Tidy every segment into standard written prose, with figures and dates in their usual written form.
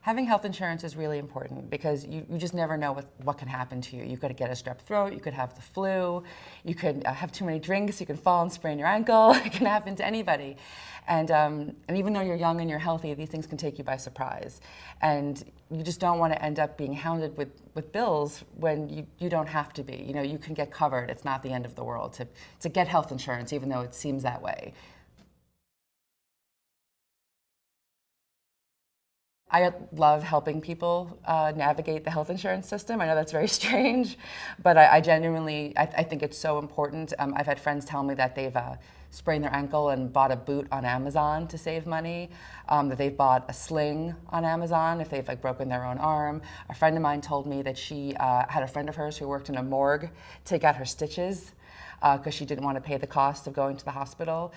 Having health insurance is really important because you just never know what can happen to you. You could get a strep throat, you could have the flu, you could have too many drinks, you can fall and sprain your ankle. It can happen to anybody. And even though you're young and you're healthy, these things can take you by surprise. And you just don't want to end up being hounded with bills when you don't have to be. You know, you can get covered. It's not the end of the world to get health insurance, even though it seems that way. I love helping people navigate the health insurance system. I know that's very strange, but I genuinely, I think it's so important. I've had friends tell me that they've sprained their ankle and bought a boot on Amazon to save money, that they've bought a sling on Amazon if they've like broken their own arm. A friend of mine told me that she had a friend of hers who worked in a morgue take out her stitches because she didn't want to pay the cost of going to the hospital.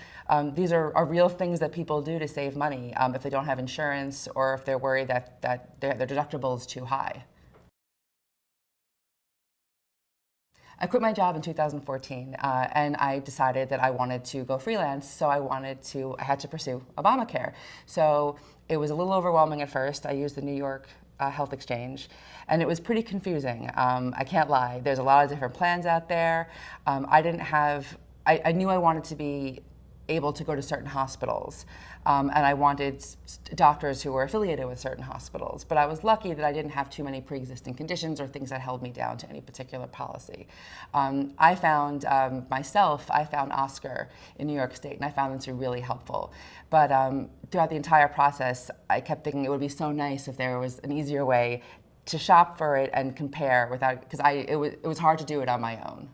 These are real things that people do to save money if they don't have insurance or if they're worried that their deductible is too high. I quit my job in 2014 and I decided that I wanted to go freelance, so I had to pursue Obamacare. So it was a little overwhelming at first. I used the New York Health Exchange, and it was pretty confusing. I can't lie. There's a lot of different plans out there. I knew I wanted to be able to go to certain hospitals, and I wanted doctors who were affiliated with certain hospitals. But I was lucky that I didn't have too many pre-existing conditions or things that held me down to any particular policy. I found Oscar in New York State, and I found them to be really helpful. But throughout the entire process, I kept thinking it would be so nice if there was an easier way to shop for it and compare without, because it was hard to do it on my own.